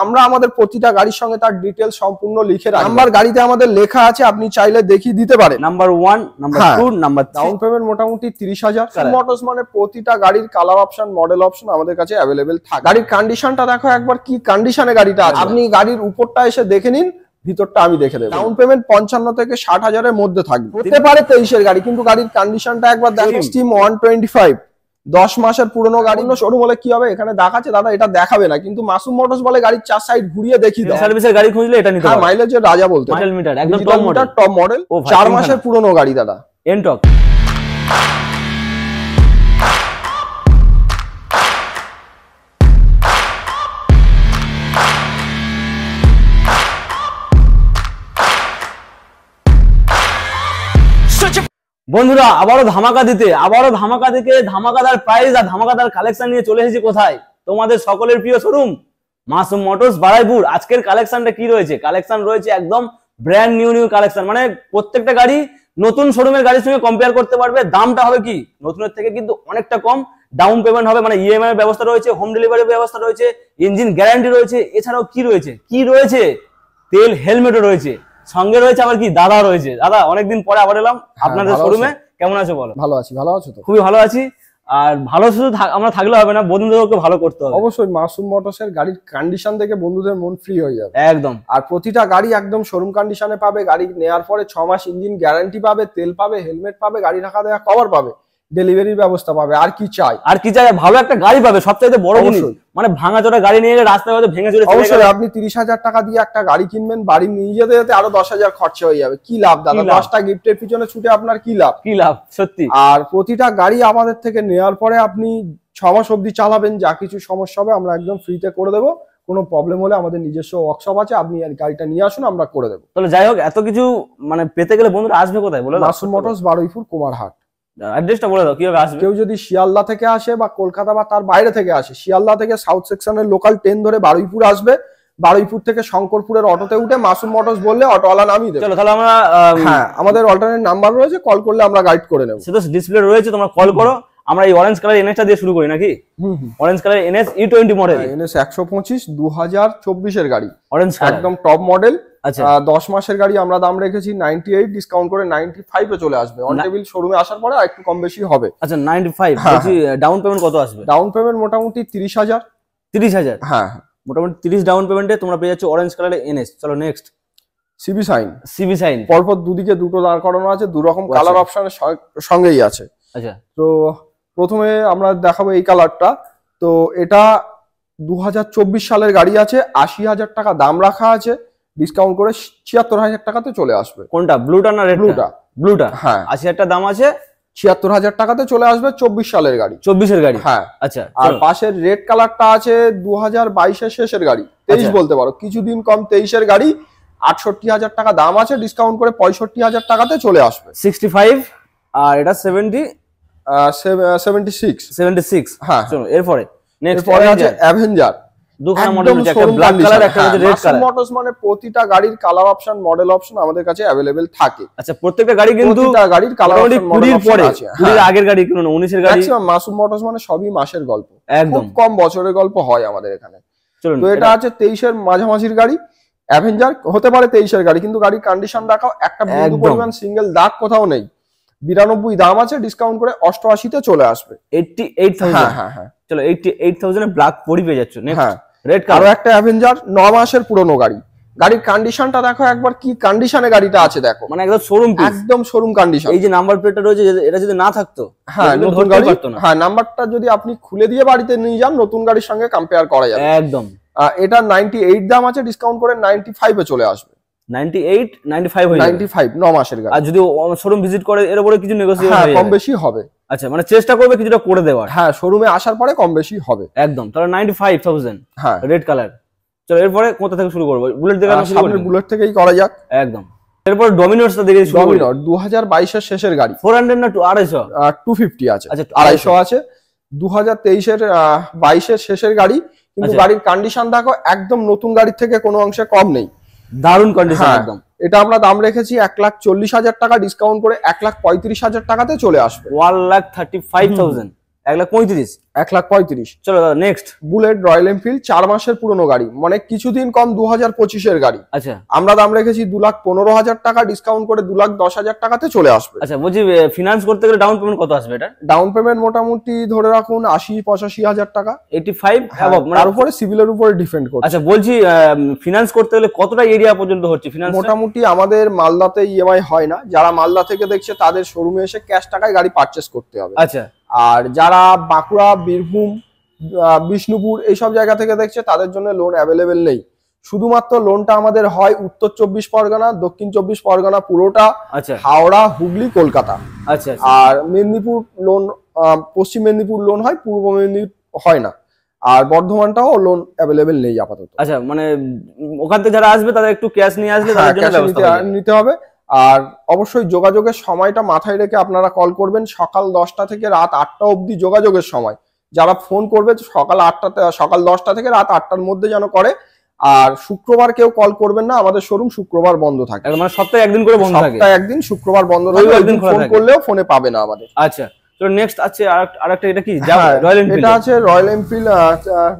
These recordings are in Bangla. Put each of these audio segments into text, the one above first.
আমরা আমাদের প্রতিটা গাড়ির সঙ্গে তার ডিটেইলস সম্পূর্ণ লিখে রাখি। নাম্বার গাড়িতে আমাদের লেখা আছে, আপনি চাইলে দেখিয়ে দিতে পারেন। Number 1, number 2, number 3। Down payment মোটামুটি 30,000। মোটরস মানে প্রতিটা গাড়ির কালার অপশন, মডেল অপশন আমাদের কাছে অ্যাভেলেবেল থাকে। গাড়ির কন্ডিশনটা দেখো একবার, কি কন্ডিশনে গাড়িটা আছে। আপনি গাড়ির উপরটা এসে দেখে নিন, ভিতরটা আমি দেখে দেবো। ডাউন পেমেন্ট 55 থেকে 60,000 এর মধ্যে থাকবে। হতে পারে 23 এর গাড়ি, কিন্তু গাড়ির কন্ডিশনটা একবার দেখো। স্টিম 125 10 মাসের পুরনো গাড়ি। শোরুম হলে কি হবে, এখানে দেখাচ্ছে দাদা, এটা দেখাবে না, কিন্তু মাসুম মোটরস বলে গাড়ির 4 সাইড ঘুরিয়ে দেখিয়ে দাও। সার্ভিসের গাড়ি খুঁজলে এটা নিতে হবে। মাইলেজের রাজা বলতে মাইল মিটার একদম টপ মডেল 4 মাসের পুরনো গাড়ি দাদা। এনটক। বন্ধুরা আবারও ধামাকা দিতে ধামাকাদার প্রাইস আর ধামাকাদার কালেকশন নিয়ে চলে এসেছি কোথায়, তোমাদের সকলের প্রিয় শোরুম মাসুম মোটরস বারুইপুর। আজকের কালেকশনটা কি রয়েছে? কালেকশন রয়েছে একদম ব্র্যান্ড নিউ কালেকশন, মানে প্রত্যেকটা গাড়ি নতুন শোরুমের গাড়ির সঙ্গে কম্পেয়ার করতে পারবে। দামটা হবে কি নতুনের থেকে কিন্তু অনেকটা কম। ডাউন পেমেন্ট হবে, মানে ইএমআই এর ব্যবস্থা রয়েছে, হোম ডেলিভারির ব্যবস্থা রয়েছে, ইঞ্জিন গ্যারান্টি রয়েছে। এছাড়াও কি রয়েছে তেল হেলমেটও রয়েছে, সঙ্গে রয়েছে আবার কি দাদা রয়েছে। দাদা অনেকদিন পরে আবার এলাম আপনাদের শোরুমে, কেমন আছো বলো? ভালো আছি। ভালো আছো তো? খুবই ভালো আছি। আর ভালো শুধু আমরা থাকলে হবে না, বন্ধুদেরকে ভালো করতে হবে। অবশ্যই মাসুম মোটরসের গাড়ির কন্ডিশন দেখে বন্ধুদের মন ফ্রি হয়ে যাবে একদম। আর প্রতিটা গাড়ি একদম শোরুম কন্ডিশনে পাবে। গাড়ি নেওয়ার পরে 6 মাস ইঞ্জিন গ্যারান্টি পাবে, তেল পাবে, হেলমেট পাবে, গাড়ি রাখা দেওয়া কভার পাবে, ডেলিভারির ব্যবস্থা পাবে। আর কি চাই? ভালো একটা গাড়ি পাবে, সবচেয়ে বড় জিনিস। মানে ভাঙাচোরা গাড়ি নিয়ে গেলে রাস্তায় হয়তো ভেঙে চলে। অবশ্যই আপনি 30,000 টাকা দিয়ে একটা গাড়ি কিনবেন, বাড়ি নিয়ে যেতে যেতে আরো 10,000 খরচা হয়ে যাবে। কি লাভ দাদা? 10টা গিফটের পিছনে ছুটে আপনার কি লাভ সত্যি। আর প্রতিটা গাড়ি আমাদের থেকে নেওয়ার পরে আপনি 6 মাস অবধি চালাবেন, যা কিছু সমস্যা হবে আমরা একদম ফ্রিতে করে দেবো। কোনো প্রবলেম হলে আমাদের নিজস্ব ওয়ার্কশপ আছে, আপনি গাড়িটা নিয়ে আসুন, আমরা করে দেবো। তাহলে যাই হোক, এত কিছু মানে পেতে গেলে বন্ধুরা আসবে কোথায় বলে? মাসুম মোটরস বারুইপুর কুমারহাট। অ্যাড্রেসটা বলে দাও কিভাবে আসবে। কেউ যদি শিয়ালদা থেকে আসে বা কলকাতা বা তার বাইরে থেকে আসে, শিয়ালদা থেকে সাউথ সেকশনের লোকাল ট্রেন ধরে বারুইপুর আসবে। বারুইপুর থেকে শঙ্করপুরের অটোতে উঠে মাসুম মোটরস বললে অটোওয়ালা নামিয়ে দেবে। চলো তাহলে আমরা আমাদের অল্টারনেট নাম্বার রয়েছে, কল করলে আমরা গাইড করে নেব। সেটা ডিসপ্লে রয়েছে, তোমরা কল করো। আমরা এই অরেঞ্জ কালার এনএসটা দিয়ে শুরু করি নাকি? Orange colour NS E20 model, NS 125 2024 এর গাড়ি, অরেঞ্জ একদম টপ মডেল। আচ্ছা 10 মাসের গাড়ি আমরা দাম রেখেছি 98, ডিসকাউন্ট করে 95 এ চলে আসবে। অন টেবিল শোরুমে আসার পরে একটু কম বেশি হবে। আচ্ছা 95। বলছি ডাউন পেমেন্ট কত আসবে? ডাউন পেমেন্ট মোটামুটি 30,000। 30,000? হ্যাঁ মোটামুটি 30 ডাউন পেমেন্টে তোমরা পেয়ে যাচ্ছ অরেঞ্জ কালারের এনএস। চলো নেক্সট। সিবি সাইন পরপর দুদিকে দুটো দাঁড় করানো আছে, দু রকম কালার অপশনের সঙ্গেই আছে। আচ্ছা তো প্রথমে আমরা দেখাবো এই কালারটা। তো এটা 2024 সালের গাড়ি আছে, 80,000 টাকা দাম রাখা আছে, ডিসকাউন্ট করে 76,000 টাকাতে চলে আসবে। কোনটা, ব্লুটা না রেডটা? ব্লুটা। হ্যাঁ 80,000 টাকা দাম আছে, 76,000 টাকাতে চলে আসবে। 24 সালের গাড়ি। 24 এর গাড়ি। হ্যাঁ আচ্ছা। আর পাশের রেড কালারটা আছে 2022 এর শেষের গাড়ি, 23 বলতে পারো, কিছুদিন কম, 23 এর গাড়ি, 68,000 টাকা দাম আছে, ডিসকাউন্ট করে 65,000 টাকাতে চলে আসবে। 65 আর এটা 76। হ্যাঁ চলো এরপরে নেক্সট আছে অ্যাভেঞ্জার। দুখানা মডেল আছে, একটা ব্ল্যাক কালার একটা হচ্ছে রেড কালার। মোটরস মানে প্রতিটা গাড়ির কালার অপশন, মডেল অপশন আমাদের কাছে अवेलेबल থাকে। আচ্ছা প্রত্যেকটা গাড়ি কিন্তু প্রতিটা গাড়ির কালার অপশন, মডেল অপশন আছে। 20 আগের গাড়ি কিনো না, 19 এর গাড়ি। ম্যাক্সিমাম মাসুম মোটরস মানে সবই মাসের গল্প, একদম কম বছরের গল্প হয় আমাদের এখানে। চলুন, তো এটা আছে 23 এর মাঝামাঝির গাড়ি, অ্যাভেঞ্জার হতে পারে 23 এর গাড়ি, কিন্তু গাড়ির কন্ডিশন দেখাও, একটা বিন্দু পরিমাণ সিঙ্গেল দাগ কোথাও নেই। 92 দাম আছে, ডিসকাউন্ট করে 88 তে চলে আসবে। 88,000। হ্যাঁ চলো 88,000 এ ব্ল্যাক পরি পেয়ে যাচ্ছ। Next red colour. আরো একটা অ্যাভেঞ্জার 9 মাসের পুরনো গাড়ি। গাড়ির কন্ডিশনটা দেখো একবার, কি কন্ডিশনে গাড়িটা আছে দেখো, মানে একদম শোরুম পিস, একদম শোরুম কন্ডিশন। এই যে নাম্বার প্লেটটা রয়েছে, এটা যদি না থাকতো, হ্যাঁ নতুন গাড়ি, হ্যাঁ নাম্বারটা যদি আপনি খুলে দিয়ে বাড়িতে নিয়ে যান, নতুন গাড়ির সঙ্গে কম্পেয়ার করা যাবে একদম। এটা 98 দাম আছে, ডিসকাউন্ট করে 95 এ চলে আসবে। 98 95 হয়ে যাবে। 95 9 মাসের গাড়ি। আর যদি শোরুম ভিজিট করে এর উপরে কিছু নেগোসিয়েট হয়ে যাবে, কম বেশি হবে। আচ্ছা মানে চেষ্টা করবে কিছুটা করে দেওয়ার। হ্যাঁ শোরুমে আসার পরে কম বেশি হবে একদম। তাহলে 95,000। হ্যাঁ রেড কালার। চলো এরপরে কোথা থেকে শুরু করব? বুলেট থেকে শুরু করব। বুলেট থেকেই করা যাক। একদম। এরপর ডমিনোসটা দেখে শুরু করি। ডমিনোর 2022 এর শেষের গাড়ি। 400 না 250? 250 আছে। আচ্ছা 250 আছে। 2023 এর 22 এর শেষের গাড়ি, কিন্তু গাড়ির কন্ডিশন দেখো একদম নতুন গাড়ির থেকে কোনো অংশে কম নেই, দারুণ কন্ডিশন একদম। এটা আমরা দাম রেখেছি 1,40,000 টাকা, ডিসকাউন্ট করে 1,35,000 টাকাতে চলে আসবে। 1,35,000 1,35,000। 1,35,000। চলো দাদা নেক্সট। বুলেট রয়্যাল এনফিল্ড 4 মাসের পুরনো গাড়ি, মানে কিছুদিন কম, 2025-এর গাড়ি। আচ্ছা আমরা দাম রেখেছি 2,15,000 টাকা, ডিসকাউন্ট করে 2,10,000 টাকাতে চলে আসবে। আচ্ছা, বলছি ফিনান্স করতে গেলে ডাউন পেমেন্ট কত আসবে এটা? ডাউন পেমেন্ট মোটামুটি ধরে রাখুন 80-85,000 টাকা। 85 হ্যাঁ, তার উপরে সিভিলের উপরে ডিপেন্ড করছে। আচ্ছা, বলছি ফিনান্স করতে গেলে কতটা এরিয়া পর্যন্ত হচ্ছে ফিনান্স? মোটামুটি আমাদের মালদাতে ইএমআই হয় না, যারা মালদা থেকে দেখছে তাদের শোরুমে এসে ক্যাশ টাকায় গাড়ি পারচেস করতে হবে। আচ্ছা, আর যারা বাঁকুড়া, বীরভূম, বিষ্ণুপুর এইসব জায়গা থেকে দেখছে তাদের জন্য লোন অ্যাভেলেবেল নেই। শুধুমাত্র লোনটা আমাদের হয় উত্তর 24 পরগনা, দক্ষিণ 24 পরগনা পুরোটা, আচ্ছা, হাওড়া, হুগলি, কলকাতা। আচ্ছা, আর মেদিনীপুর লোন, পশ্চিম মেদিনীপুর লোন হয়, পূর্ব মেদিনীপুর হয় না। আর বর্ধমানটাও লোন অ্যাভেলেবেল নেই আপাতত। আচ্ছা, মানে ওখান থেকে যারা আসবে তাদের একটু ক্যাশ নিয়ে আসলে তাদের জন্য ব্যবস্থা নিতে হবে। আর অবশ্যই যোগাযোগের সময়টা মাথায় রেখে আপনারা কল করবেন। সকাল 10টা থেকে রাত 8টা অবধি যোগাযোগের সময়। যারা ফোন করবে সকাল 10টা থেকে রাত 8টার মধ্যে যেন করে। আর শুক্রবার কেউ কল করবেন না, আমাদের শোরুম শুক্রবার বন্ধ থাকে। মানে সপ্তাহে একদিন করে বন্ধ থাকে। সপ্তাহে একদিন শুক্রবার বন্ধ থাকে, একদিন ফোন করলেও ফোনে পাবে না আমাদের। আচ্ছা, তো নেক্সট আছে আরেকটা, এটা কি রয়্যাল এনফিল্ড? এটা আছে রয়্যাল এনফিল্ড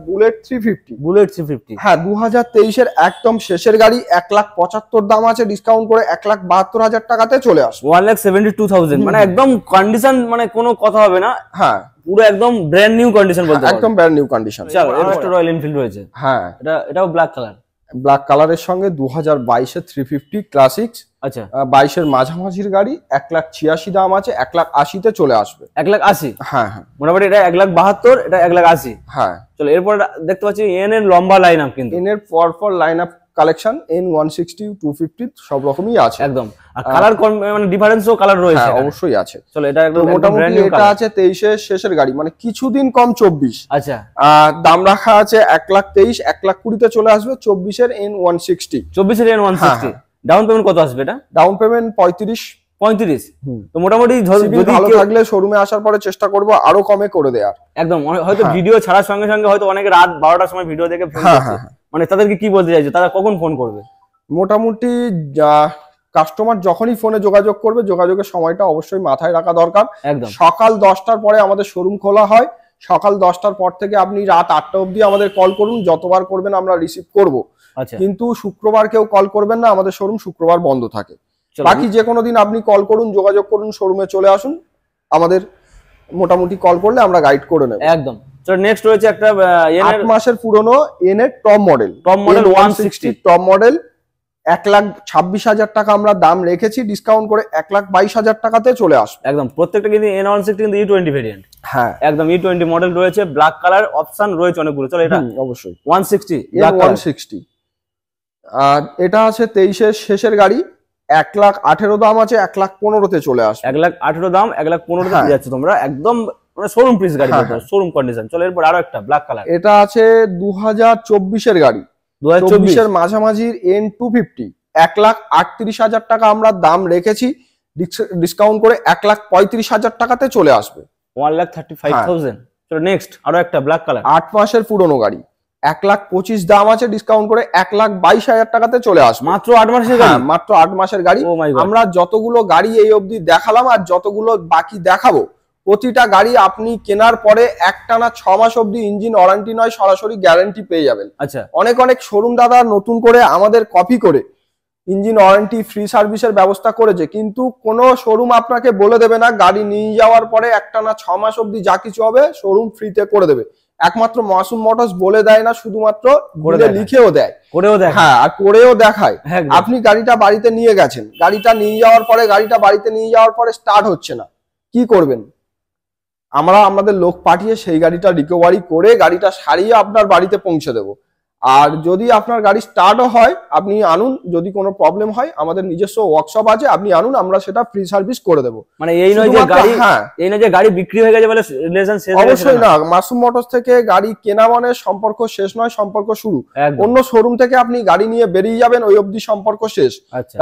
বুলেট 350। বুলেট 350, হ্যাঁ, 2023-এর একদম শেষের গাড়ি। 1,75,000 দাম আছে, ডিসকাউন্ট করে 1,72,000 টাকাতে চলে আসবে। 1,72,000, মানে একদম কন্ডিশন, মানে কোনো কথা হবে না। হ্যাঁ, পুরো একদম ব্র্যান্ড নিউ কন্ডিশন বলতে পারো। একদম ব্র্যান্ড নিউ কন্ডিশন। চলো, একটা রয়্যাল এনফিল্ড রয়েছে। হ্যাঁ, এটাও ব্ল্যাক কালার। ব্ল্যাক কালারের সঙ্গে 2022-এর 350 ক্লাসিক্স। আচ্ছা, 22-এর মাঝামাঝির গাড়ি। 1,86,000 দাম আছে, 1,80,000-তে চলে আসবে। 1,80,000? হ্যাঁ হ্যাঁ, মোটামুটি এটা 1,72,000, এটা 1,80,000। হ্যাঁ, চলো এরপর দেখতে পাচ্ছি এন এর লম্বা লাইন আপ, কিন্তু এন এর পর লাইন আপ কালেকশন। N160, 250 সব রকমই আছে একদম। আর কালার মানে ডিফারেন্সও কালার রয়েছে। হ্যাঁ, অবশ্যই আছে। চলো, এটা একদম মোটামুটি এটা আছে 23-এর শেষের গাড়ি, মানে কিছুদিন কম 24। আচ্ছা, দাম রাখা আছে 1,23,000, 1,20,000-তে চলে আসবে। 24-এর N160। 24-এর N160। ডাউন পেমেন্ট কত আসবে এটা? Down payment 35। তো মোটামুটি যদি ভালো থাকলে শোরুমে আসার পরে চেষ্টা করব আরো কমে করে দেওয়ার। একদম, হয়তো ভিডিও ছাড়ার সঙ্গে সঙ্গে হয়তো অনেকে রাত 12টার সময় ভিডিও দেখে ফোন করছে, মানে তাদেরকে কি বলতে চাইছো, তারা কখন ফোন করবে? মোটামুটি কাস্টমার যখনই ফোনে যোগাযোগ করবে, যোগাযোগের সময়টা অবশ্যই মাথায় রাখা দরকার। একদম, সকাল 10টার পরে আমাদের শোরুম খোলা হয়। সকাল 10টার পর থেকে আপনি রাত 8টা অবধি আমাদের কল করুন, যতবার করবেন আমরা রিসিভ করব। আচ্ছা, কিন্তু শুক্রবার কেউ কল করবেন না, আমাদের শোরুম শুক্রবার বন্ধ থাকে। বাকি যে কোনো দিন আপনি কল করুন, যোগাযোগ করুন, শোরুমে চলে আসুন, আমাদের মোটামুটি কল করলে আমরা গাইড করে নেব। একদম। চলো নেক্সট রয়েছে একটা 8 মাসের পুরনো এন এর টপ মডেল 160 টপ মডেল। 1,26,000 টাকা আমরা দাম রেখেছি, ডিসকাউন্ট করে 1,22,000 টাকাতে চলে আসবে। একদম, প্রত্যেকটা কিন্তু N160 কিন্তু E20 ভেরিয়েন্ট। হ্যাঁ, একদম E20 মডেল রয়েছে, ব্ল্যাক কালার অপশন রয়েছে অনেকগুলো। চলো এটা অবশ্যই 160 160। আর এটা আছে 23-এর শেষের গাড়ি। 1,18,000 দাম আছে, 1,15,000-তে চলে আসবে। 1,18,000 দাম, 1,15,000-তে পেয়ে যাচ্ছে তোমরা, একদম মানে শোরুম পিস গাড়ি, শোরুম কন্ডিশন। চলো এরপর আরো একটা ব্ল্যাক কালার। এটা আছে 2024-এর গাড়ি। 2024-এর মাঝামাঝির N250। 1,38,000 টাকা আমরা দাম রেখেছি, ডিসকাউন্ট করে 1,35,000 টাকাতে চলে আসবে। 1,35,000। চলো নেক্সট আরো একটা ব্ল্যাক কালার। 8 মাসের পুরনো গাড়ি। 1,25,000 দাম আছে, ডিসকাউন্ট করে 1,22,000 টাকাতে চলে আসবে। মাত্র 8 মাসের গাড়ি? মাত্র 8 মাসের গাড়ি। আমরা যতগুলো গাড়ি এই অবধি দেখালাম আর যতগুলো বাকি দেখাবো, প্রতিটা গাড়ি আপনি কেনার পরে একটানা 6 মাস অবধি ইঞ্জিন ওয়ারেন্টি নয়, সরাসরি গ্যারান্টি পেয়ে যাবেন। আচ্ছা, অনেক শোরুম দাদা নতুন করে আমাদের কপি করে ইঞ্জিন ওয়ারেন্টি, ফ্রি সার্ভিসের ব্যবস্থা করেছে, কিন্তু কোনো শোরুম আপনাকে বলে দেবে না গাড়ি নিয়ে যাওয়ার পরে একটানা 6 মাস অবধি যা কিছু হবে শোরুম ফ্রিতে করে দেবে। একমাত্র মাসুম মোটরস বলে দেয় না, শুধুমাত্র লিখেও দেয়, করেও দেয়। হ্যাঁ, আর করেও দেখায়। আপনি গাড়িটা বাড়িতে নিয়ে গেছেন, গাড়িটা নিয়ে যাওয়ার পরে স্টার্ট হচ্ছে না, কি করবেন? আমরা আমাদের লোক পাঠিয়ে সেই গাড়িটা রিকভারি করে গাড়িটা সারিয়ে আপনার বাড়িতে পৌঁছে দেব। আর যদি আপনার গাড়ি স্টার্টও হয়, আপনি আনুন, যদি কোনো প্রবলেম হয় আমাদের নিজস্ব ওয়ার্কশপ আছে, আপনি আনুন, আমরা সেটা ফ্রি সার্ভিস করে দেব। মানে এই নয় যে গাড়ি বিক্রি হয়ে গেছে বলে রিলেশন শেষ, অবশ্যই না। মাসুম মোটরস থেকে গাড়ি কেনা মানে সম্পর্ক শেষ নয়, সম্পর্ক শুরু। অন্য শোরুম থেকে আপনি গাড়ি নিয়ে বেরিয়ে যাবেন, ওই অবধি সম্পর্ক শেষ।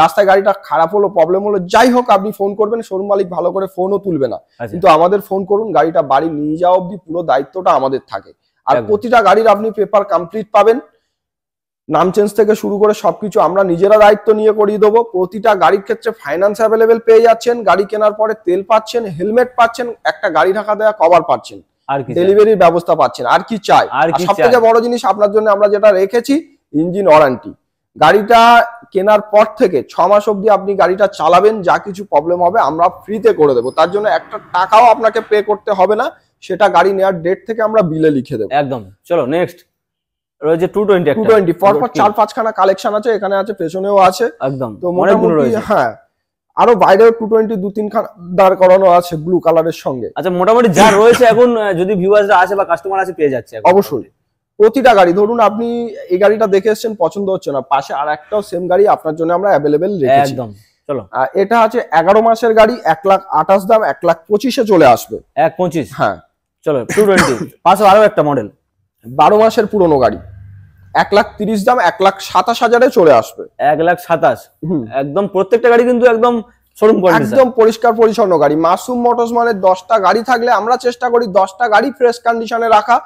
রাস্তায় গাড়িটা খারাপ হলো, প্রবলেম হলো, যাই হোক আপনি ফোন করবেন, শোরুম মালিক ভালো করে ফোনও তুলবে না, কিন্তু আমাদের ফোন করুন, গাড়িটা বাড়ি নিয়ে যাওয়া অবধি পুরো দায়িত্বটা আমাদের থাকে। আর প্রতিটা গাড়ির আপনি পেপার কমপ্লিট পাবেন, নাম চেঞ্জ থেকে শুরু করে সবকিছু আমরা নিজেরা দায়িত্ব নিয়ে করিয়ে দেবো। প্রতিটা গাড়ির ক্ষেত্রে ফাইন্যান্স অ্যাভেলেবেল পেয়ে যাচ্ছেন, গাড়ি কেনার পরে তেল পাচ্ছেন, হেলমেট পাচ্ছেন, একটা গাড়ি ঢাকা দেওয়া কভার পাচ্ছেন। আর কি ডেলিভারির ব্যবস্থা পাচ্ছেন, আর কি চাই? আর সবথেকে বড় জিনিস আপনার জন্য আমরা যেটা রেখেছি, ইঞ্জিন ওয়ারেন্টি। গাড়িটা কেনার পর থেকে 6 মাস অবধি আপনি গাড়িটা চালাবেন, যা কিছু প্রবলেম হবে আমরা ফ্রিতে করে দেবো, তার জন্য একটা টাকাও আপনাকে পে করতে হবে না, সেটা গাড়ি নেওয়ার ডেট থেকে আমরা বিলে লিখে দেবো। একদম। চলো নেক্সট রয়েছে 220 পরপর 4-5 খানা কালেকশন আছে, এখানে আছে, পেছনেও আছে। একদম, তো মোটামুটি হ্যাঁ, আরো বাইরেও 220 2-3 খানা দাঁড় করানো আছে ব্লু কালারের সঙ্গে। আচ্ছা, মোটামুটি যা রয়েছে এখন যদি ভিউয়ার্সরা আসে বা কাস্টমার আসে পেয়ে যাচ্ছে অবশ্যই। প্রতিটা গাড়ি, ধরুন আপনি এই গাড়িটা দেখে এসেছেন, পছন্দ হচ্ছে না, পাশে আর একটাও সেম গাড়ি আপনার জন্য আমরা অ্যাভেলেবেল রেখেছি। একদম। চলো, এটা আছে 11 মাসের গাড়ি, 1,28,000 দাম, 1,25,000 চলে আসবে। 1,25? হ্যাঁ। চলো 220 পাশে আরো একটা মডেল 12 মাসের পুরনো গাড়ি, 1,30,000 দাম, 1,27,000 চলে আসবে। 1,27,000? একদম প্রত্যেকটা গাড়ি কিন্তু একদম শোরুম কন্ডিশন, একদম পরিষ্কার পরিচ্ছন্ন গাড়ি। মাসুম মোটরস মানে 10টা গাড়ি থাকলে আমরা চেষ্টা করি 10টা গাড়ি ফ্রেশ কন্ডিশনে রাখা,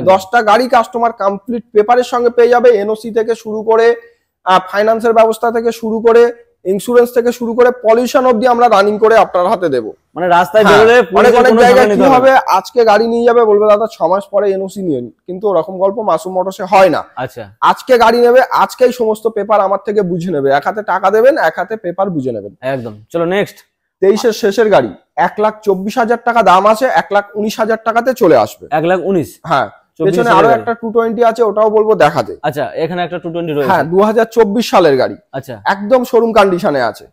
10টা গাড়ি কাস্টমার কমপ্লিট পেপারের সঙ্গে পেয়ে যাবে, এনওসি থেকে শুরু করে ফাইন্যান্সের ব্যবস্থা থেকে শুরু করে ইন্স্যুরেন্স থেকে শুরু করে পলিউশন অবধি আমরা রানিং করে আপনার হাতে দেবো। মানে রাস্তায় বেরোলে অনেক অনেক জায়গায় কি হবে, আজকে গাড়ি নিয়ে যাবে, বলবে দাদা 6 মাস পরে এনওসি নিয়ে নিন, কিন্তু ওরকম গল্প মাসুম মোটরসে হয় না। আচ্ছা, আজকে গাড়ি নেবে, আজকেই সমস্ত পেপার আমার থেকে বুঝে নেবে, এক হাতে টাকা দেবেন, এক হাতে পেপার বুঝে নেবেন। একদম। চলো নেক্সট 23-এর শেষের গাড়ি, 1,24,000 টাকা দাম আছে, 1,19,000 টাকাতে চলে আসবে। 1,19? হ্যাঁ। পেছনে আরো একটা 220 আছে, ওটাও বলবো দেখাতে। আচ্ছা, এখানে একটা 220 রয়েছে। হ্যাঁ, 2024 সালের গাড়ি। আচ্ছা, একদম শোরুম কন্ডিশনে আছে।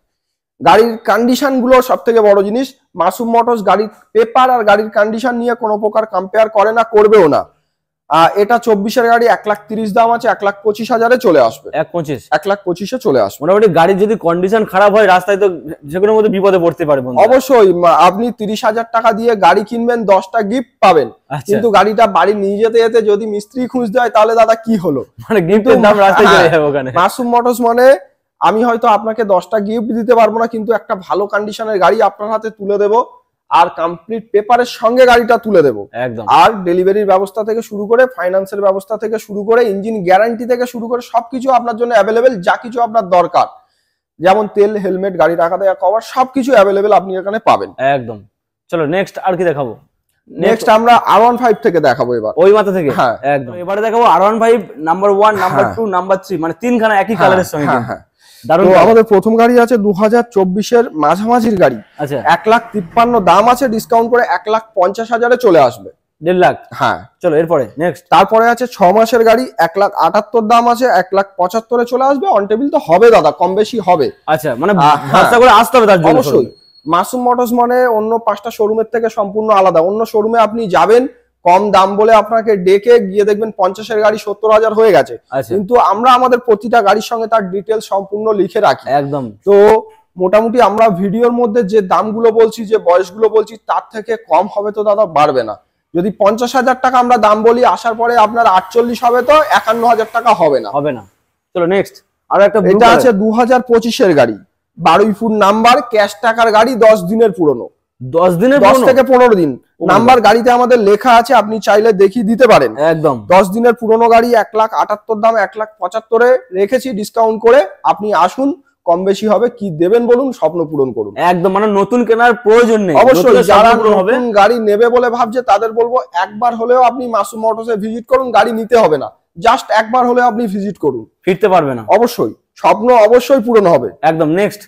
গাড়ির কন্ডিশন গুলো সব থেকে বড় জিনিস, মাসুম মোটরস গাড়ির পেপার আর গাড়ির কন্ডিশন নিয়ে কোনো প্রকার কম্পেয়ার করে না, করবেও না। এটা 24-এর গাড়ি, 1,30,000 দাম আছে, 1,25,000 চলে আসবে। 1,25,000 চলে আসবে। মোটামুটি গাড়ির যদি কন্ডিশন খারাপ হয় রাস্তায় তো যেকোনো মধ্যে বিপদে পড়তে পারে। অবশ্যই, আপনি 30,000 টাকা দিয়ে গাড়ি কিনবেন, 10টা গিফট পাবেন, কিন্তু গাড়িটা বাড়ি নিয়ে যেতে যেতে যদি মিস্ত্রি খুঁজতে হয় তাহলে দাদা কি হলো, মানে গিফটের দাম রাস্তায় চলে যাবে ওখানে। মাসুম মোটরস মানে আমি হয়তো আপনাকে 10টা গিফট দিতে পারবো না, কিন্তু একটা ভালো কন্ডিশনের গাড়ি আপনার হাতে তুলে দেবো, আর কমপ্লিট পেপারের সঙ্গে গাড়িটা তুলে দেবো। একদম। আর ডেলিভারির ব্যবস্থা থেকে শুরু করে ফাইন্যান্সের ব্যবস্থা থেকে শুরু করে ইঞ্জিন গ্যারান্টি থেকে শুরু করে সবকিছু আপনার জন্য অ্যাভেলেবেল, যা কিছু আপনার দরকার, যেমন তেল, হেলমেট, গাড়ি রাখা দেওয়া, কভার, সবকিছু অ্যাভেলেবেল আপনি এখানে পাবেন। একদম। চলো নেক্সট আর কি দেখাবো? নেক্সট আমরা R15 থেকে দেখাবো এবার, ওই মাথা থেকে। হ্যাঁ, একদম। এবারে দেখাবো R15 নাম্বার 1, নাম্বার 2, নাম্বার 3, মানে তিনখানা একই কালারের সঙ্গে। হ্যাঁ। আমাদের প্রথম গাড়ি আছে 2024-এর মাঝামাঝির গাড়ি। আচ্ছা, 1,53,000 দাম আছে, ডিসকাউন্ট করে 1,50,000 চলে আসবে। 1.5 লাখ? হ্যাঁ। চলো এরপরে নেক্সট। তারপরে আছে 6 মাসের গাড়ি, 1,78,000 দাম আছে, 1,75,000 চলে আসবে। অন টেবিল তো হবে দাদা, কম বেশি হবে। আচ্ছা, মানে ভাষা করে আসতে হবে তার জন্য। অবশ্যই। মাসুম মোটরস মানে অন্য 5টা শোরুমের থেকে সম্পূর্ণ আলাদা। অন্য শোরুমে আপনি যাবেন, কম দাম বলে আপনাকে ডেকে গিয়ে দেখবেন 50-এর গাড়ি 70,000 হয়ে গেছে, কিন্তু আমরা আমাদের প্রতিটা গাড়ির সঙ্গে তার ডিটেলস সম্পূর্ণ লিখে রাখি। একদম। তো মোটামুটি আমরা ভিডিওর মধ্যে যে দামগুলো বলছি, যে বয়সগুলো বলছি, তার থেকে কম হবে তো দাদা বাড়বে না। যদি 50,000 টাকা আমরা দাম বলি, আসার পরে আপনার 48 হবে, তো 51,000 টাকা হবে না। চলো নেক্সট আর একটা, এটা আছে 2025-এর গাড়ি, 12 ফুট নাম্বার, ক্যাশ টাকার গাড়ি, 10 দিনের পুরনো। 10 দিনের? 10 থেকে 15 দিন নাম্বার গাড়িতে আমাদের লেখা আছে, আপনি চাইলে দেখিয়ে দিতে পারেন। একদম। 10 দিনের পুরনো গাড়ি, 1,78,000 দাম, 1,75,000 রেখেছি ডিসকাউন্ট করে। আপনি আসুন, কম বেশি হবে, কি দেবেন বলুন, স্বপ্ন পূরণ করুন। একদম, মানে নতুন কেনার প্রয়োজন নেই। অবশ্যই যারা নতুন গাড়ি নেবে বলে ভাবছে তাদের বলবো, একবার হলেও আপনি মাসুম মোটরসে ভিজিট করুন, গাড়ি নিতে হবে না, জাস্ট একবার হলেও আপনি ভিজিট করুন, ফিরতে পারবে না। অবশ্যই, স্বপ্ন অবশ্যই পূরণ হবে। একদম। নেক্সট,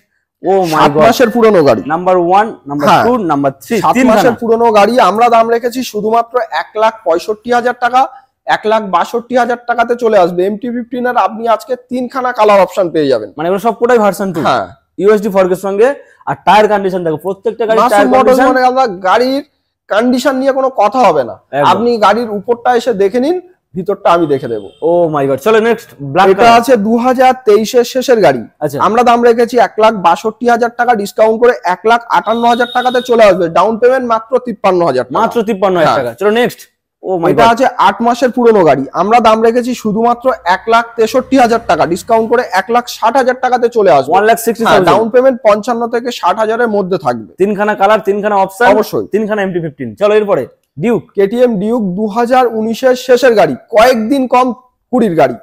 ও মাই গড, 7 মাসের পুরনো গাড়ি, নাম্বার 1, নাম্বার 2, নাম্বার 3, 7 মাসের পুরনো গাড়ি। আমরা দাম রেখেছি শুধুমাত্র 1,65,000 টাকা, 1,62,000 টাকাতে চলে আসবে। MT-15 এর আপনি আজকে 3খানা কালার অপশন পেয়ে যাবেন, মানে এগুলো সবকটাই ভার্সন 2। হ্যাঁ, ইউএসডি ফরকের সঙ্গে। আর টায়ার কন্ডিশন দেখো, প্রত্যেকটা গাড়ির টায়ার কন্ডিশন, মানে আমরা গাড়ির কন্ডিশন নিয়ে কোনো কথা হবে না, আপনি গাড়ির উপরটা এসে দেখে নিন, ভিতরটা আমি দেখে দেবো। ও মাই গড। চলো নেক্সট, ব্ল্যাক। এটা আছে 2023-এর শেষের গাড়ি। আচ্ছা, আমরা দাম রেখেছি 1,62,000 টাকা, ডিসকাউন্ট করে 1,58,000 টাকাতে চলে আসবে। ডাউন পেমেন্ট মাত্র 53,000 টাকা, মাত্র 53,000 টাকা। চলো নেক্সট। ও মাই গড, এটা আছে 8 মাসের পুরনো গাড়ি। আমরা দাম রেখেছি শুধুমাত্র 1,63,000 টাকা, ডিসকাউন্ট করে 1,60,000 টাকাতে চলে আসবে। 1,60,000। ডাউন পেমেন্ট 55 থেকে 60,000 এর মধ্যে থাকবে। তিনখানা কালার, তিনখানা অপশন, অবশ্যই, তিনখানা MT-15। চলো এরপরে ডিউক, KTM ডিউক 2019-এর শেষের গাড়ি, কয়েকদিন কম 20-র গাড়ি।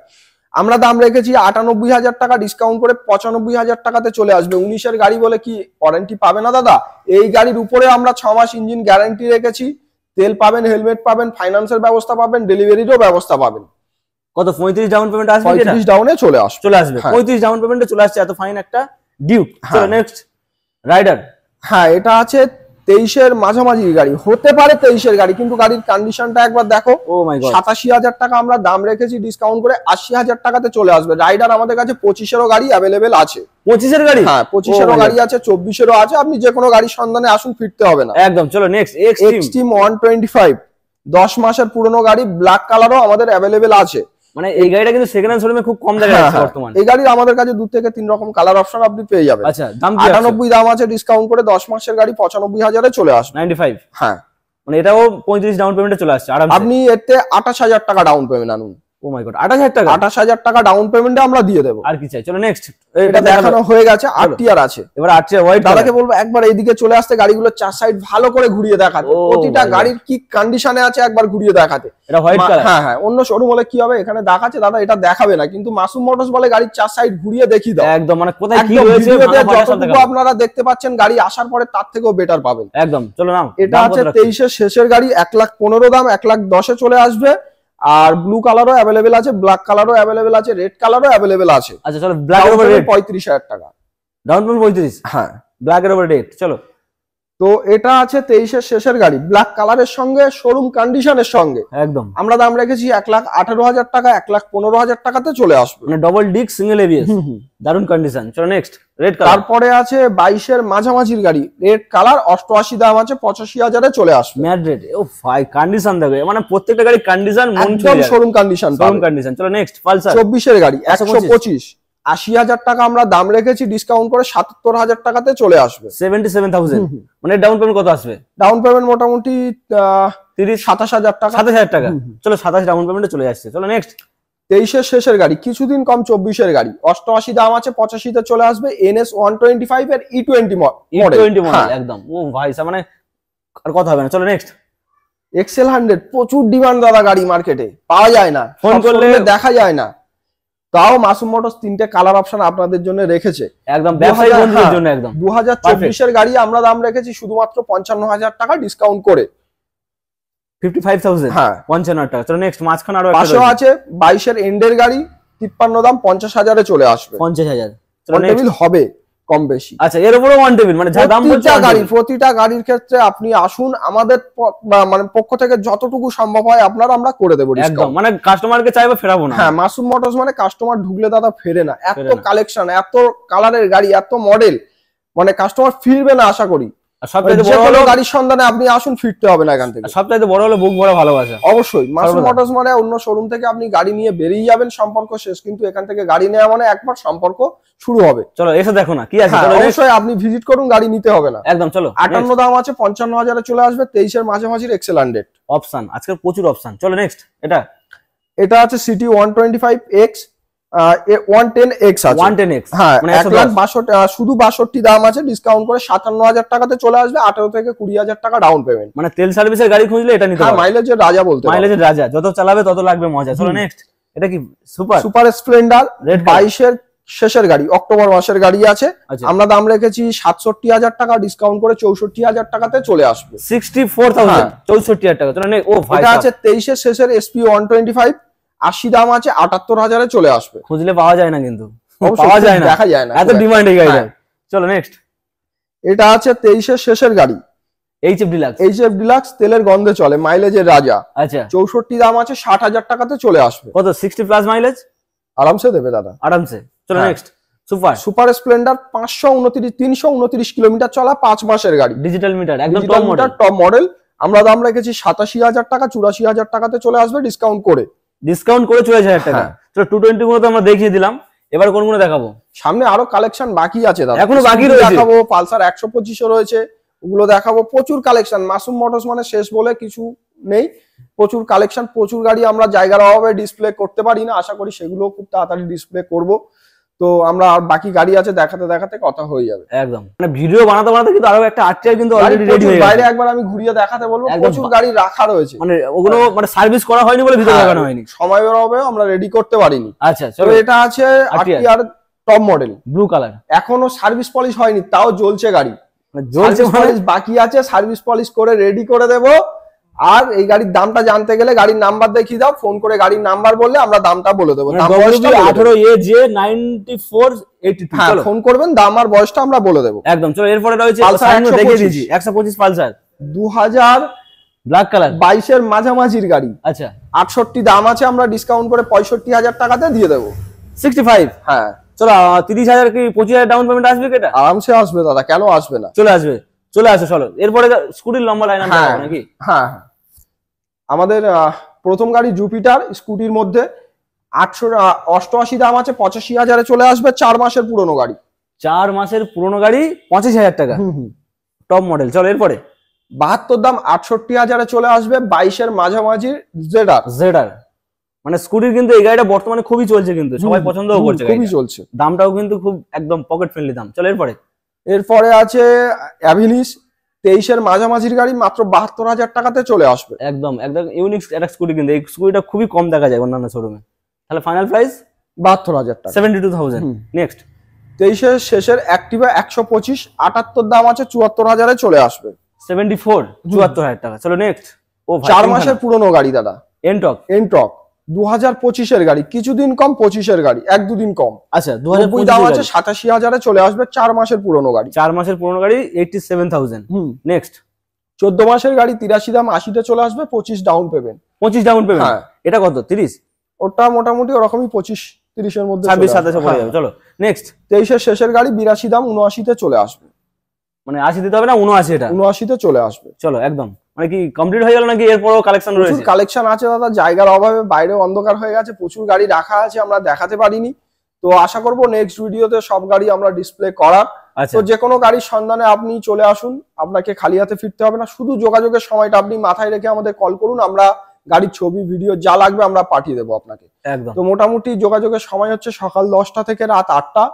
আমরা দাম রেখেছি 98,000 টাকা, ডিসকাউন্ট করে 95,000 টাকাতে চলে আসবে। 19-এর গাড়ি বলে কি ওয়ারেন্টি পাবে না দাদা? এই গাড়ির উপরে আমরা 6 মাস ইঞ্জিন গ্যারান্টি রেখেছি, তেল পাবেন, হেলমেট পাবেন, ফাইন্যান্সের ব্যবস্থা পাবেন, ডেলিভারিরও ব্যবস্থা পাবেন। কত 35 ডাউন পেমেন্ট আসবে? 35 ডাউনে চলে আসবে। 35 ডাউন পেমেন্টে চলে আসছে এত ফাইন একটা ডিউক। চলো নেক্সট রাইডার। হ্যাঁ, এটা আছে 23 এর মাঝামাঝি গাড়ি, হতে পারে 23 এর গাড়ি, কিন্তু গাড়ির কন্ডিশনটা একবার দেখো। ও মাই গড, 87,000 টাকা আমরা দাম রেখেছি, ডিসকাউন্ট করে 80,000 টাকাতে চলে আসবে। রাইডার আমাদের কাছে 25 এরও গাড়ি অ্যাভেলেবেল আছে। 25 এর গাড়ি? হ্যাঁ, 25 এরও গাড়ি আছে, 24 এরও আছে। আপনি যে কোনো গাড়ির সন্ধানে আসুন, ফিরতে হবে না একদম। চলো নেক্সট এক্সট্রিম 125, 10 মাসের পুরনো গাড়ি, ব্ল্যাক কালারও আমাদের অ্যাভেলেবেল আছে। মানে এই গাড়িটা কিন্তু সেকেন্ড হ্যান্ড শোরুমে খুব কম দেখা যাচ্ছে বর্তমানে। এই গাড়ির আমাদের কাছে 2 থেকে 3 রকম কালার অপশন আপনি পেয়ে যাবেন। আচ্ছা, দাম কি? 98 দাম আছে, ডিসকাউন্ট করে 10 মাসের গাড়ি 95,000 এ চলে আসবে। 95? হ্যাঁ, মানে এটাও 35 ডাউন পেমেন্টে চলে আসছে আরামসে। আপনি এতে 28,000 টাকা ডাউন পেমেন্ট আনুন। ও মাই গড, 28,000 টাকা? 28,000 টাকা ডাউন পেমেন্টে আমরা দিয়ে দেবো। আর কি চাই? চলো নেক্সট। এটা দেখানো হয়ে গেছে, আরটিআর আছে। এবার আরটিআর হোয়াইট। দাদাকে বলবো একবার এইদিকে চলে আসতে, গাড়িগুলো চার সাইড ভালো করে ঘুরিয়ে দেখাতে, প্রতিটা গাড়ির কি কন্ডিশনে আছে একবার ঘুরিয়ে দেখাতে। এটা হোয়াইট কালার? হ্যাঁ হ্যাঁ, অন্য শোরুম হলে কি হবে, এখানে দেখাচ্ছে দাদা, এটা দেখাবে না, কিন্তু মাসুম মোটরস বলে গাড়ির চার সাইড ঘুরিয়ে দেখিয়ে দাও একদম। মানে কোথায় কি রয়েছে যতটুকু আপনারা দেখতে পাচ্ছেন, গাড়ি আসার পরে তার থেকেও বেটার পাবেন একদম। চলো নাও। এটা আছে 23 এর শেষের গাড়ি, 1,15,000 দাম, 1,10,000 চলে আসবে। আর ব্লু কালারও অ্যাভেলেবেল আছে, ব্ল্যাক কালারও অ্যাভেলেবেল আছে, রেড কালারও অ্যাভেলেবেল আছে। আচ্ছা চলো, ব্ল্যাক এর উপর রেড 35,000 টাকা ডাউন পেমেন্ট। 35? হ্যাঁ, ব্ল্যাক এর উপর রেড। চলো, তো এটা আছে 23 এর শেষের গাড়ি, ব্ল্যাক কালারের সঙ্গে, শোরুম কন্ডিশনের সঙ্গে। একদম। আমরা দাম রেখেছি 1,18,000 টাকা, 1,15,000 টাকাতে চলে আসবে। মানে ডবল ডিস্ক সিঙ্গেল এবিএস, দারুন কন্ডিশন। চলো নেক্সট রেড কালার। তারপরে আছে 22 এর মাঝামাঝির গাড়ি, রেড কালার, 88 দাম আছে, 85,000 এ চলে আসবে। Matte red. ও ভাই কন্ডিশন দেখো, মানে প্রত্যেকটা গাড়ি কন্ডিশন মন ছুঁয়ে যায়, শোরুম কন্ডিশন। Showroom condition. চলো নেক্সট পালসার 24 এর গাড়ি, 125, 80,000 টাকা আমরা দাম রেখেছি, ডিসকাউন্ট করে 77,000 টাকাতে চলে আসবে। 77,000? মানে ডাউন পেমেন্ট কত আসবে? ডাউন পেমেন্ট মোটামুটি 27,000 টাকা। 27,000 টাকা? চলো 27 ডাউন পেমেন্টে চলে আসছে। চলো নেক্সট 23 এর শেষের গাড়ি, কিছুদিন কম, 24 এর গাড়ি, 88 দাম আছে, 85 তে চলে আসবে। NS 125 এর E20 মডেল একদম। ও ভাই মানে আর কথা হবে না। চলো নেক্সট এক্সেল 100, প্রচুর ডিমান্ড দাদা, গাড়ি মার্কেটে পাওয়া যায় না, ফোন করলে দেখা যায় না। তাও মাসুম মোটরস 3টে কালার অপশন আপনাদের জন্য রেখেছে, একদম ব্যবসায়ী বন্ধুদের জন্য। একদম 2024 এর গাড়ি আমরা দাম রেখেছি শুধুমাত্র 55,000 টাকা, ডিসকাউন্ট করে 55,000। হ্যাঁ, 55,000 টাকা। চলো নেক্সট মাঝখানে আরো একটা পাশে আছে 22 এর এন্ডের গাড়ি, 53 দাম, 50,000 এ চলে আসবে। 50,000 ওয়ান টেবিল হবে কম বেশি। আচ্ছা, এর উপরে ওয়ান টেবিল, মানে যা দাম বলছে প্রতিটা গাড়ির ক্ষেত্রে আপনি আসুন, আমাদের মানে পক্ষ থেকে যতটুকু সম্ভব হয় আমরা করে দেবো ডিসকাউন্ট। মানে কাস্টমারকে চাইবো ফেরাবো না। হ্যাঁ, মাসুম মোটরস মানে কাস্টমার ঢুকলে দাদা ফেরে না, এত কালেকশন, এত কালারের গাড়ি, এত মডেল, মানে কাস্টমার ফিরবে না আশা করি। সবচাইতে বড় হলো গাড়ির সন্ধানে আপনি আসুন, ফিরতে হবে না এখান থেকে। সবচাইতে বড় হলো বুক ভরা ভালোবাসা। অবশ্যই মাসুম মোটরস মানে অন্য শোরুম থেকে আপনি গাড়ি নিয়ে বেরিয়ে যাবেন, সম্পর্ক শেষ, কিন্তু এখান থেকে গাড়ি নেওয়া মানে একবার সম্পর্ক শুরু হবে। চলো এসে দেখো না কি আছে। অবশ্যই আপনি ভিজিট করুন, গাড়ি নিতে হবে না একদম। চলো 58 দাম আছে, 55,000 এ চলে আসবে। 23 এর মাঝামাঝির এক্সেল 100 অপশন, আজকে প্রচুর অপশন। চলো নেক্সট এটা আছে সিটি 125X, 110X আছে, 110X হ্যাঁ, 1,62,000 শুধু 62 দাম আছে, ডিসকাউন্ট করে 57,000 টাকাতে চলে আসবে। 18 থেকে 20,000 টাকা ডাউন পেমেন্ট। মানে তেল সার্ভিসের গাড়ি খুঁজলে এটা নিতে হবে। মাইলেজের রাজা বলতে, মাইলেজের রাজা, যত চালাবে তত লাগবে মজা। চলো নেক্সট এটা কি সুপার স্প্লেন্ডার, 22 এর শেষের গাড়ি, অক্টোবর মাসের গাড়ি আছে। আমরা দাম রেখেছি 67,000 টাকা, ডিসকাউন্ট করে 64,000 টাকাতে চলে আসবে। 64,000, 64,000 টাকা। চলো ও ভাই, এটা আছে 23 এর শেষের SP 125, 80 দাম আছে, 78,000 এ চলে আসবে। খুঁজলে পাওয়া যায় না, কিন্তু পাওয়া যায় না, দেখা যায় না, এত ডিমান্ড এই গাড়িটা। চলো নেক্সট এটা আছে 23 এর শেষের গাড়ি, HF ডিলাক্স, তেলের গন্ধে চলে, মাইলেজের রাজা। আচ্ছা, 64 দাম আছে, 60,000 টাকাতে চলে আসবে। কত? 60 প্লাস মাইলেজ আরামসে দেবে দাদা, আরামসে। চলো নেক্সট সুপার স্প্লেন্ডার, 329 কিলোমিটার চলা, 5 মাসের গাড়ি, ডিজিটাল মিটার, একদম টপ মডেল। আমরা দাম রেখেছি 87,000 টাকা, 84,000 টাকাতে চলে আসবে, ডিসকাউন্ট করে 84,000 টাকা। চলো 220 গুলো তো আমরা দেখিয়ে দিলাম, এবার কোনগুলো দেখাবো? সামনে আরো কালেকশন বাকি আছে দাদা, এখনো বাকি রয়েছে। দেখাবো পালসার 125 রয়েছে, ওগুলো দেখাবো। প্রচুর কালেকশন, মাসুম মোটরস মানে শেষ বলে কিছু নেই, প্রচুর কালেকশন, প্রচুর গাড়ি। আমরা জায়গার অভাবে ডিসপ্লে করতে পারি না, আশা করি সেগুলো খুব তাড়াতাড়ি ডিসপ্লে করব। তো আমরা আর বাকি গাড়ি আছে, দেখাতে দেখাতে কথা হয়ে যাবে একদম। মানে ভিডিও বানাতে বানাতে কিন্তু আরো একটা আরটিআর কিন্তু অলরেডি রেডি হয়ে গেছে। বাইরে একবার আমি ঘুরিয়ে দেখাতে বলবো, প্রচুর গাড়ি রাখা রয়েছে, মানে ওগুলো মানে সার্ভিস করা হয়নি বলে ভিতরে লাগানো হয়নি, সময়ের অভাবে আমরা রেডি করতে পারিনি। আচ্ছা চলো, এটা আছে RTR top model, blue colour, এখনো সার্ভিস পলিশ হয়নি, তাও জ্বলছে গাড়ি, জ্বলছে, বাকি আছে, সার্ভিস পলিশ করে রেডি করে দেব। আর এই গাড়ির দামটা জানতে গেলে গাড়ির নাম্বার দেখিয়ে দাও, ফোন করে গাড়ির নাম্বার বললে আমরা দামটা বলে দেবো। 18AJ9282। হ্যাঁ, ফোন করবেন, দাম আর বয়সটা আমরা বলে দেবো একদম। চলো এরপরে রয়েছে পালসার 125 পালসার 2022 ব্ল্যাক কালার এর মাঝামাঝির গাড়ি। আচ্ছা 68 দাম আছে, আমরা ডিসকাউন্ট করে 65,000 টাকাতে দিয়ে দেবো। 65। হ্যাঁ চলো 30,000 কি 25,000 ডাউন পেমেন্ট আসবে কি এটা? আরামসে আসবে দাদা, কেন আসবে না, চলে আসবে। চলে আসো চলো এরপরে স্কুটির লম্বা লাইন আমরা হ্যাঁ নাকি? হ্যাঁ, আমাদের প্রথম গাড়ি জুপিটার স্কুটির মধ্যে 888 দাম আছে, 85,000 চলে আসবে। 4 মাসের পুরনো গাড়ি। 4 মাসের পুরনো গাড়ি 25,000 টাকা, টপ মডেল। চলো এরপরে 72 দাম 68,000 চলে আসবে। 22 এর মাঝামাঝি জেডার। মানে স্কুটির কিন্তু এই গাড়িটা বর্তমানে খুবই চলছে, কিন্তু সবাই পছন্দও করছে, খুবই চলছে, দামটাও কিন্তু খুব একদম পকেট ফ্রেন্ডলি দাম। চলো এরপরে আছে অ্যাভিনিস 23 এর মাঝামাঝির গাড়ি, মাত্র 72,000 টাকাতে চলে আসবে। একদম একদম ইউনিক একটা স্কুটি, কিন্তু এই স্কুটিটা খুবই কম দেখা যায় অন্যান্য শোরুমে। তাহলে ফাইনাল প্রাইস 72,000 টাকা, 72,000। নেক্সট 23 এর শেষের অ্যাক্টিভা 125 78 দাম আছে, 74,000 চলে আসবে। 74,000 টাকা। চলো নেক্সট। ও 4 মাসের পুরনো গাড়ি দাদা, এনটক 2025 এর গাড়ি, কিছুদিন কম 25 এর গাড়ি, 1-2 দিন কম। আচ্ছা 2025 দাম আছে, 87,000 চলে আসবে। 4 মাসের পুরনো গাড়ি, 4 মাসের পুরনো গাড়ি 87,000। নেক্সট 14 মাসের গাড়ি 83 দাম 80 চলে আসবে, 25 ডাউন পেমেন্ট। 25 ডাউন পেমেন্ট, এটা কত? 30? ওটা মোটামুটি ওরকমই 25-30 এর মধ্যে, 26-27 পড়ে যাবে। চলো নেক্সট 23 এর শেষের গাড়ি 82 দাম 79 চলে আসবে। মানে 80 দিতে হবে না, 79 এটা 79 চলে আসবে। চলো একদম। মানে কি কমপ্লিট হয়ে গেল নাকি এরপরও কালেকশন রয়েছে? প্রচুর কালেকশন আছে দাদা, জায়গার অভাবে বাইরে অন্ধকার হয়ে গেছে, প্রচুর গাড়ি রাখা আছে, আমরা দেখাতে পারিনি। তো আশা করব নেক্সট ভিডিওতে সব গাড়ি আমরা ডিসপ্লে করার। তো যে কোনো গাড়ির সন্ধানে আপনি চলে আসুন, আপনাকে খালি হাতে ফিরতে হবে না। শুধু যোগাযোগের সময়টা আপনি মাথায় রেখে আমাদের কল করুন, আমরা গাড়ির ছবি ভিডিও যা লাগবে আমরা পাঠিয়ে দেবো আপনাকে। একদম। তো মোটামুটি যোগাযোগের সময় হচ্ছে সকাল 10টা থেকে রাত 8টা,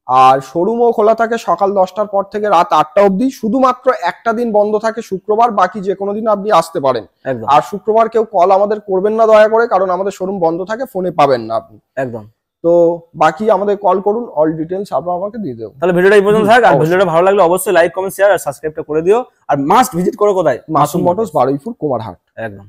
আর শোরুমও খোলা থাকে সকাল 10টার পর থেকে রাত 8টা অবধি। শুধুমাত্র একটা দিন বন্ধ থাকে শুক্রবার, বাকি যে কোনো দিন আপনি আসতে পারেন। আর শুক্রবার কেউ কল আমাদের করবেন না দয়া করে, কারণ আমাদের শোরুম বন্ধ থাকে, ফোনে পাবেন না আপনি। একদম। তো বাকি আমাদের কল করুন, অল ডিটেইলস আমরা আমাকে দিয়ে দেবো। তাহলে ভিডিওটা এই পর্যন্ত থাক। আর ভিডিওটা ভালো লাগলে অবশ্যই লাইক, কমেন্ট, শেয়ার আর সাবস্ক্রাইবটা করে দিও। আর মাস্ট ভিজিট করো কোথায়? মাসুম মোটরস, বারুইপুর, কুমারহাট। একদম।